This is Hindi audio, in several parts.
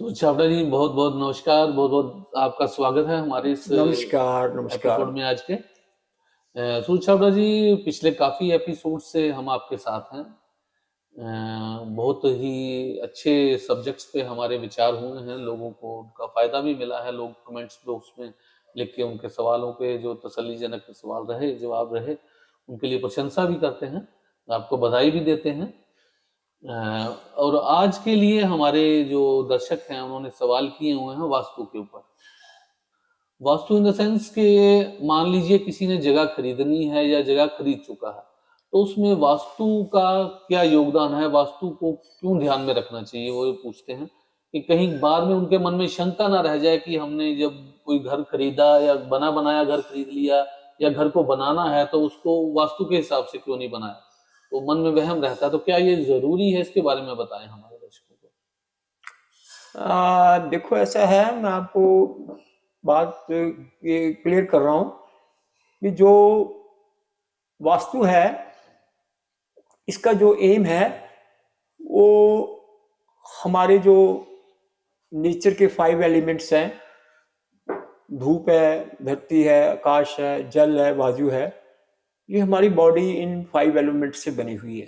तो छाबड़ा जी बहुत बहुत नमस्कार, बहुत बहुत आपका स्वागत है हमारे इस नमस्कार, नमस्कार। एपिसोड में आज के। सूरज छाबड़ा जी, पिछले काफ़ी एपिसोड से हम आपके साथ हैं। बहुत ही अच्छे सब्जेक्ट्स पे हमारे विचार हुए हैं, लोगों को उनका फ़ायदा भी मिला है। लोग कमेंट्स बॉक्स में लिख के उनके सवालों पे जो तसल्लीजनक सवाल रहे, जवाब रहे, उनके लिए प्रशंसा भी करते हैं, आपको बधाई भी देते हैं। अ, और आज के लिए हमारे जो दर्शक हैं उन्होंने सवाल किए हुए हैं वास्तु के ऊपर। वास्तु इन द सेंस कि मान लीजिए किसी ने जगह खरीदनी है या जगह खरीद चुका है, तो उसमें वास्तु का क्या योगदान है, वास्तु को क्यों ध्यान में रखना चाहिए, वो ये पूछते हैं कि कहीं बाद में उनके मन में शंका ना रह जाए कि हमने जब कोई घर खरीदा या बना बनाया घर खरीद लिया या घर को बनाना है तो उसको वास्तु के हिसाब से क्यों नहीं बनाया, तो मन में वहम रहता है। तो क्या ये जरूरी है, इसके बारे में बताएं हमारे दर्शकों को। देखो ऐसा है, मैं आपको बात ये क्लियर कर रहा हूँ कि जो वास्तु है, इसका जो एम है वो हमारे जो नेचर के 5 एलिमेंट्स हैं, धूप है, धरती है, आकाश है, जल है, वायु है। ये हमारी बॉडी इन 5 एलिमेंट्स से बनी हुई है।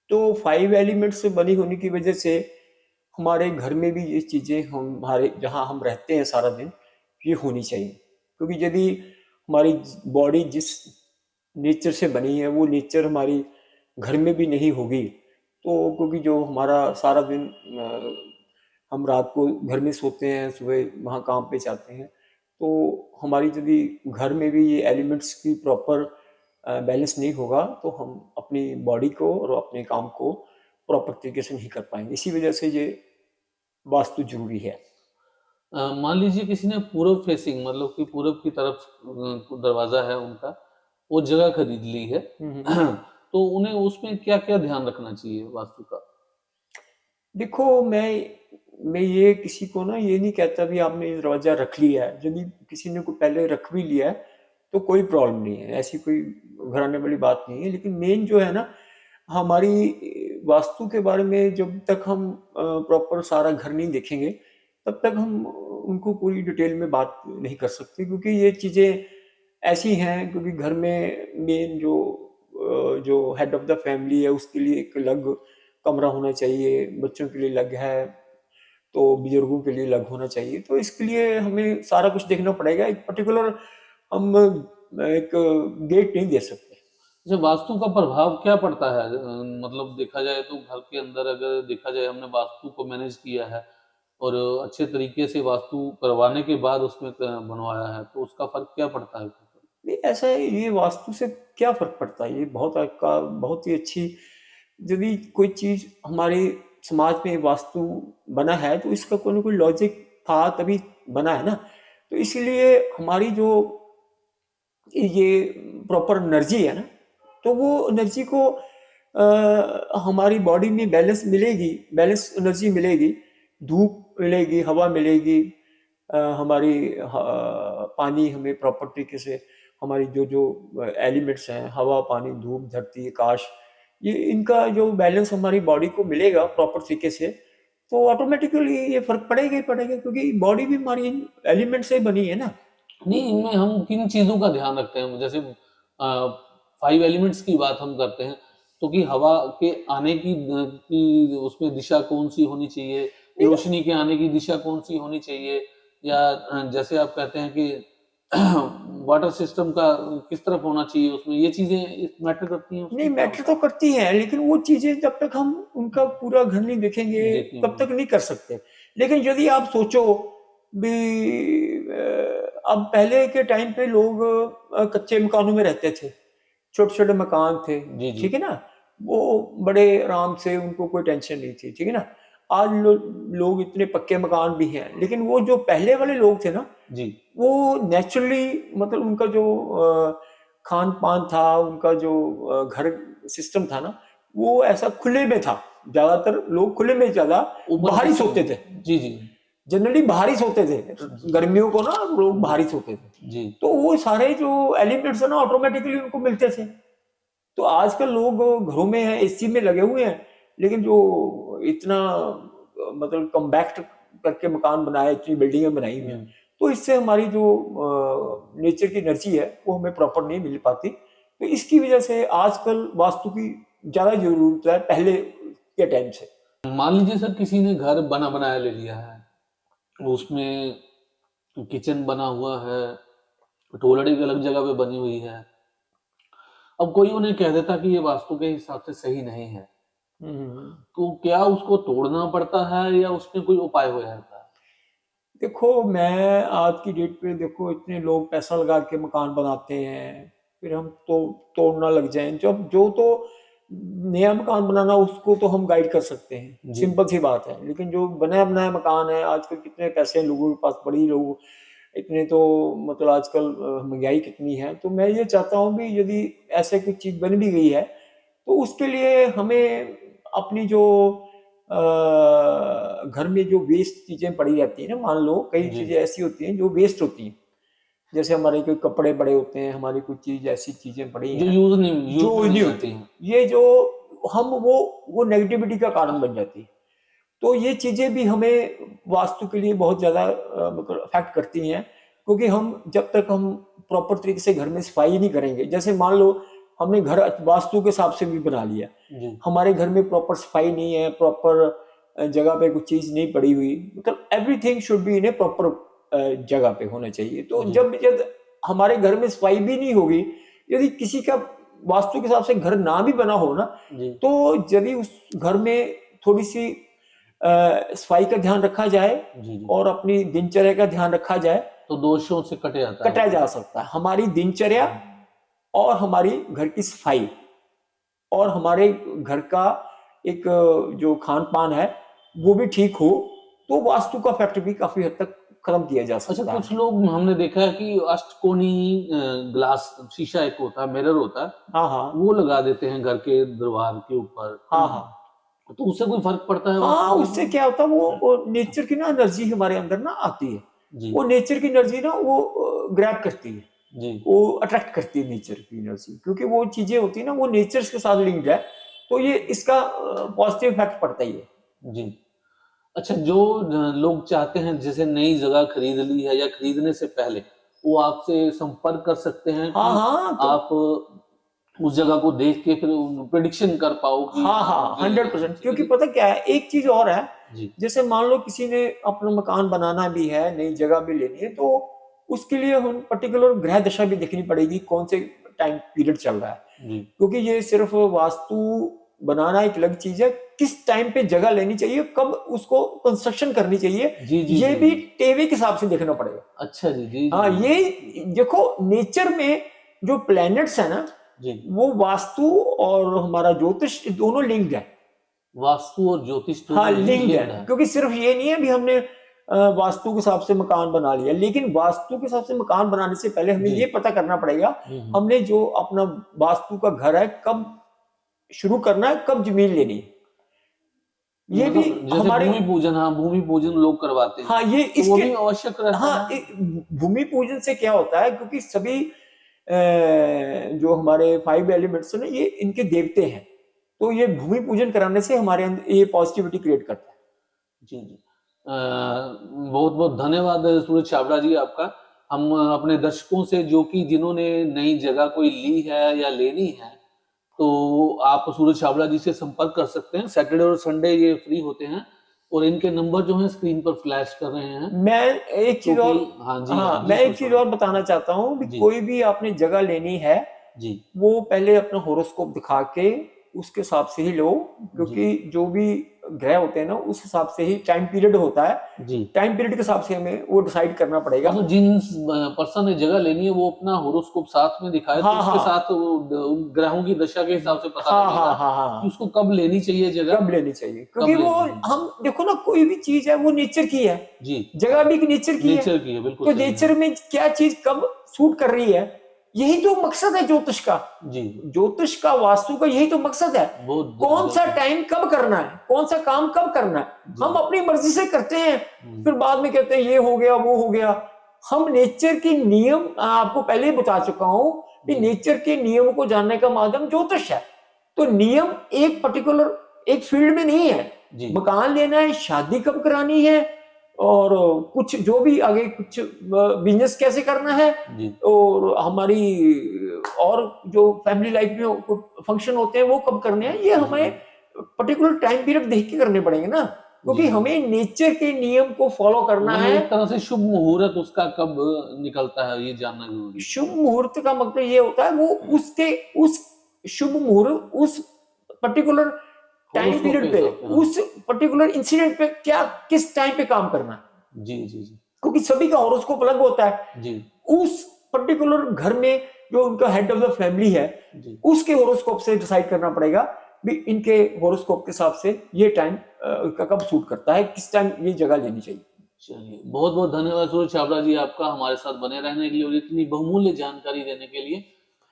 तो 5 एलिमेंट्स से बनी होने की वजह से हमारे घर में भी ये चीज़ें हमारे जहाँ हम रहते हैं सारा दिन, ये होनी चाहिए। क्योंकि यदि हमारी बॉडी जिस नेचर से बनी है वो नेचर हमारी घर में भी नहीं होगी, तो क्योंकि जो हमारा सारा दिन हम रात को घर में सोते हैं, सुबह वहाँ काम पे जाते हैं, तो हमारी यदि घर में भी ये एलिमेंट्स की प्रॉपर बैलेंस नहीं होगा तो हम अपनी बॉडी को और अपने काम को प्रॉपर तरीके से नहीं कर पाएंगे। इसी वजह से ये वास्तु जरूरी है। मान लीजिए किसी ने पूर्व फेसिंग मतलब कि पूर्व की तरफ दरवाजा है उनका, वो जगह खरीद ली है तो उन्हें उसमें क्या क्या ध्यान रखना चाहिए वास्तु का। देखो, मैं ये किसी को ना ये नहीं कहता भी आपने ये दरवाजा रख लिया है। यदि किसी ने को पहले रख भी लिया है तो कोई प्रॉब्लम नहीं है, ऐसी कोई घबराने वाली बात नहीं है। लेकिन मेन जो है ना, हमारी वास्तु के बारे में जब तक हम प्रॉपर सारा घर नहीं देखेंगे तब तक हम उनको पूरी डिटेल में बात नहीं कर सकते, क्योंकि ये चीज़ें ऐसी हैं। क्योंकि घर में मेन जो हेड ऑफ द फैमिली है उसके लिए एक अलग कमरा होना चाहिए, बच्चों के लिए अलग है, तो बुजुर्गों के लिए अलग होना चाहिए। तो इसके लिए हमें सारा कुछ देखना पड़ेगा। एक पर्टिकुलर हम एक गेट नहीं दे सकते। जब वास्तु का प्रभाव क्या पड़ता है, मतलब देखा जाए तो घर के अंदर अगर देखा जाए हमने वास्तु को मैनेज किया है और अच्छे तरीके से वास्तु करवाने के बाद उसमें बनवाया है तो उसका फर्क क्या पड़ता है। नहीं, ऐसा है, ये वास्तु से क्या फर्क पड़ता है? ये बहुत ही अच्छी, यदि कोई चीज हमारे समाज में वास्तु बना है तो इसका कोई ना कोई लॉजिक था तभी बना है ना। तो इसलिए हमारी जो ये प्रॉपर एनर्जी है ना, तो वो एनर्जी को हमारी बॉडी में बैलेंस एनर्जी मिलेगी। धूप मिलेगी, हवा मिलेगी, हमारी पानी हमें प्रॉपर तरीके से, हमारी जो जो एलिमेंट्स हैं, हवा, पानी, धूप, धरती, आकाश, ये इनका जो बैलेंस हमारी बॉडी को मिलेगा प्रॉपर तरीके से, तो ऑटोमेटिकली ये फर्क पड़ेगा ही पड़ेगा, क्योंकि बॉडी भी हमारी एलिमेंट से बनी है ना। नहीं, इनमें हम किन चीजों का ध्यान रखते हैं, जैसे 5 एलिमेंट्स की बात हम करते हैं तो कि हवा के आने की उसमें दिशा कौन सी होनी चाहिए, नहीं, रोशनी के आने की दिशा कौन सी होनी चाहिए, या जैसे आप कहते हैं कि वाटर सिस्टम का किस तरफ होना चाहिए, उसमें ये चीजें मैटर करती हैं नहीं उसमें क्या मैटर होता तो करती हैं, लेकिन वो चीजें जब तक हम उनका पूरा घर नहीं देखेंगे है तब देखेंगे। तक नहीं कर सकते। लेकिन यदि आप सोचो भी, अब पहले के टाइम पे लोग कच्चे मकानों में रहते थे, छोटे छोटे मकान थे, जी जी ठीक है ना। वो बड़े आराम से, उनको कोई टेंशन नहीं थी, ठीक है ना। आज लोग इतने पक्के मकान भी हैं, लेकिन वो जो पहले वाले लोग थे ना, जी वो नेचुरली, मतलब उनका जो खान पान था, उनका जो घर सिस्टम था ना, वो ऐसा खुले में था। ज्यादातर लोग खुले में, ज्यादा ओपन बाहर ही किचन। सोते थे। जी जी जनरली बाहर ही सोते थे, गर्मियों को ना लोग बाहर ही सोते थे। जी तो वो सारे जो एलिमेंट्स है ना ऑटोमेटिकली उनको मिलते थे। तो आजकल लोग घरों में है, एसी में लगे हुए हैं, लेकिन जो इतना मतलब कम्पैक्ट करके मकान बनाए, इतनी बिल्डिंगें बनाई हुई हैं, तो इससे हमारी जो नेचर की एनर्जी है वो हमें प्रॉपर नहीं मिल पाती। तो इसकी वजह से आजकल वास्तु की ज्यादा जरूरत है पहले के टाइम से। मान लीजिए सर किसी ने घर बना बनाया ले लिया है, उसमें किचन बना हुआ है, टॉयलेट एक अलग जगह पे बनी हुई है, अब कोई उन्हें कह देता कि ये वास्तु के हिसाब से सही नहीं है, तो क्या उसको तोड़ना पड़ता है या उसमें कोई उपाय हो जाता है? देखो, मैं आज की डेट पे देखो इतने लोग पैसा लगा के मकान बनाते हैं, फिर हम तो तोड़ना लग जाएं। जब जो तो नया मकान बनाना उसको तो हम गाइड कर सकते हैं, जी। सिंपल सी बात है। लेकिन जो बना बनाया मकान है, आजकल कितने पैसे हैं लोगों के पास, बड़ी लोग इतने तो मतलब आजकल महंगाई कितनी है। तो मैं ये चाहता हूँ भी यदि ऐसे कुछ चीज बन भी गई है तो उसके लिए हमें अपनी जो घर में जो वेस्ट चीजें पड़ी रहती है ना, मान लो कई जी। चीजें ऐसी होती हैं जो वेस्ट होती हैं, जैसे हमारे कोई कपड़े बड़े होते हैं, हमारी कुछ चीज ऐसी चीजें पड़ी जो हैं यूज नहीं जो नहीं होती, ये जो हम वो नेगेटिविटी का कारण बन जाती है। तो ये चीजें भी हमें वास्तु के लिए बहुत ज्यादा मतलब अफेक्ट करती हैं, क्योंकि हम जब तक हम प्रॉपर तरीके से घर में सफाई नहीं करेंगे, जैसे मान लो हमने घर वास्तु के हिसाब से भी बना लिया, जी। हमारे घर में प्रॉपर सफाई नहीं है, प्रॉपर जगह पे कुछ चीज नहीं पड़ी हुई, मतलब everything should be in A proper जगह पे होना चाहिए। तो जी। जब हमारे घर में सफाई भी नहीं होगी, यदि किसी का वास्तु के हिसाब से घर ना भी बना हो ना, जी। तो यदि उस घर में थोड़ी सी सफाई का ध्यान रखा जाए जी। और अपनी दिनचर्या का ध्यान रखा जाए तो दोषों से कटे जाता है। कटा जा सकता है। हमारी दिनचर्या और हमारी घर की सफाई और हमारे घर का एक जो खान पान है वो भी ठीक हो, तो वास्तु का इफेक्ट भी काफी हद तक खत्म किया जा अच्छा, सकता है। कुछ लोग हमने देखा है कि अष्टकोणी ग्लास शीशा एक होता है, मिरर होता है, हाँ हाँ वो लगा देते हैं घर के दरबार के ऊपर, हाँ हाँ तो उससे कोई फर्क पड़ता है हाँ, वास्तु उससे में? क्या होता है वो नेचर की ना एनर्जी हमारे अंदर ना आती है, जी। वो नेचर की एनर्जी ना वो ग्रैब करती है, जी। वो अट्रैक्ट करती है नेचर की एनर्जी, क्योंकि वो चीजें होती है ना वो नेचर के साथ लिंक्ड है, तो ये इसका पॉजिटिव इफेक्ट पड़ता ही है। जी। अच्छा, जो लोग चाहते हैं जैसे नई जगह खरीद ली है या खरीदने से पहले वो आपसे संपर्क कर सकते हैं हाँ कि हाँ तो आप उस जगह को देख के फिर प्रिडिक्शन कर पाओ कि हाँ हाँ हाँ मुझे 100%, क्योंकि पता क्या है, एक चीज और है, जी। जैसे मान लो किसी ने अपना मकान बनाना भी है, नई जगह भी लेनी है, तो उसके लिए हम पर्टिकुलर ग्रह दशा भी देखनी पड़ेगी, कौन से टाइम पीरियड चल रहा है, जी। क्योंकि ये सिर्फ वास्तु बनाना एक अलग चीज है, किस टाइम पे जगह लेनी चाहिए, कब उसको कंस्ट्रक्शन करनी चाहिए, जी। जी। ये जी। भी टेवे के हिसाब से देखना पड़ेगा। अच्छा जी। जी। हाँ, जी। ये देखो नेचर में जो प्लैनेट्स है ना, जी। वो वास्तु और हमारा ज्योतिष दोनों लिंक्ड है। वास्तु और ज्योतिष हाँ दोनों लिंक्ड लिंक्ड है, है। क्योंकि सिर्फ ये नहीं है भी हमने वास्तु के हिसाब से मकान बना लिया, लेकिन वास्तु के हिसाब से मकान बनाने से पहले हमें जी। ये पता करना पड़ेगा हमने जो अपना वास्तु का घर है कब शुरू करना है, कब जमीन लेनी है, ये भी मतलब जैसे हमारे भूमि पूजन, हाँ भूमि पूजन लोग करवाते हैं, हाँ ये तो वो इसके भी आवश्यक रहता हाँ है। भूमि पूजन से क्या होता है, क्योंकि सभी जो हमारे 5 एलिमेंट्स है ना, ये इनके देवते हैं, तो ये भूमि पूजन कराने से हमारे अंदर ये पॉजिटिविटी क्रिएट करता है। जी। जी। बहुत बहुत धन्यवाद सूरज छाबड़ा जी आपका। हम अपने दर्शकों से जो कि जिन्होंने नई जगह कोई ली है या लेनी है, तो आप सूरज छाबड़ा जी से संपर्क कर सकते हैं। सैटरडे और संडे ये फ्री होते हैं और इनके नंबर जो हैं स्क्रीन पर फ्लैश कर रहे हैं। मैं एक चीज और हाँ जी, हाँ हाँ जी, मैं एक चीज सोचो। और बताना चाहता हूँ कि जी। कोई भी आपने जगह लेनी है, जी। वो पहले अपना होरोस्कोप दिखा के उसके हिसाब से ही लो, क्योंकि जो भी ग्रह होते हैं ना उस हिसाब से ही टाइम पीरियड होता है, जी। टाइम पीरियड के हिसाब से हमें वो डिसाइड करना पड़ेगा। मतलब जिन पर्सन ने जगह लेनी है वो अपना होरोस्कोप साथ में दिखाए, तो हाँ उसके हाँ साथ उन ग्रहों की दशा के हिसाब से पता हाँ लगेगा हाँ हाँ हाँ कि उसको कब लेनी चाहिए जगह, कब लेनी चाहिए, कब क्योंकि वो लेनी चाहिए। हम देखो ना, कोई भी चीज है वो नेचर की है, जी। जगह भी नेचर की है, नेचर की है, बिल्कुल तो सही है। नेचर में क्या चीज कब सूट कर रही है, यही तो मकसद है ज्योतिष का। जी। ज्योतिष का, वास्तु का यही तो मकसद है, बहुत कौन सा टाइम कब करना है, कौन सा काम कब करना है, हम अपनी मर्जी से करते हैं, फिर बाद में कहते हैं ये हो गया वो हो गया। हम नेचर के नियम, आपको पहले ही बता चुका हूं कि नेचर के नियम को जानने का माध्यम ज्योतिष है। तो नियम एक पर्टिकुलर एक फील्ड में नहीं है, जी। मकान लेना है, शादी कब करानी है, और कुछ जो भी आगे कुछ बिजनेस कैसे करना है, जी और हमारी और जो फैमिली लाइफ में फंक्शन होते हैं वो कब करने हैं, ये हमें पर्टिकुलर टाइम पीरियड देख के करने पड़ेंगे ना, क्योंकि जी हमें नेचर के नियम को फॉलो करना मतलब है। एक तरह से शुभ मुहूर्त उसका कब निकलता है ये जानना जरूरी है। शुभ मुहूर्त का मतलब ये होता है वो उसके उस शुभ मुहूर्त उस पर्टिकुलर टाइम हॉरोस्कोप के पीरियड पे, हिसाब से, हाँ। उस पर्टिकुलर इंसिडेंट पे क्या किस टाइम पे काम करना है, जी जी जी क्योंकि सभी का हॉरोस्कोप अलग होता है। जी उस पर्टिकुलर घर में जो उनका हेड ऑफ द फैमिली है, जी उसके हॉरोस्कोप से डिसाइड करना पड़ेगा भी इनके हॉरोस्कोप के हिसाब से ये टाइम का कब सूट करता है, किस टाइम ये जगह लेनी चाहिए। चलिए, बहुत बहुत धन्यवाद सूरज छाबड़ा जी आपका हमारे साथ बने रहने के लिए और इतनी बहुमूल्य जानकारी देने के लिए।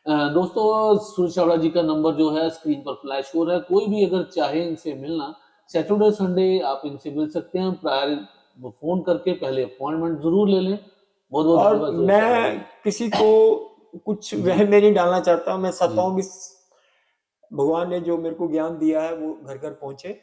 दोस्तों, सूरज छाबड़ा जी का नंबर जो है स्क्रीन पर फ्लैश हो रहा है, कोई भी अगर चाहे इनसे मिलना, सैटरडे संडे आप इनसे मिल सकते हैं। प्रायर फोन करके पहले अपॉइंटमेंट जरूर ले लें। बहुत बहुत और धन्यवाद सूरज छाबड़ा मैं जी। किसी को कुछ जी वहम में नहीं डालना चाहता, मैं चाहता जी हूँ कि भगवान ने जो मेरे को ज्ञान दिया है वो घर घर पहुंचे।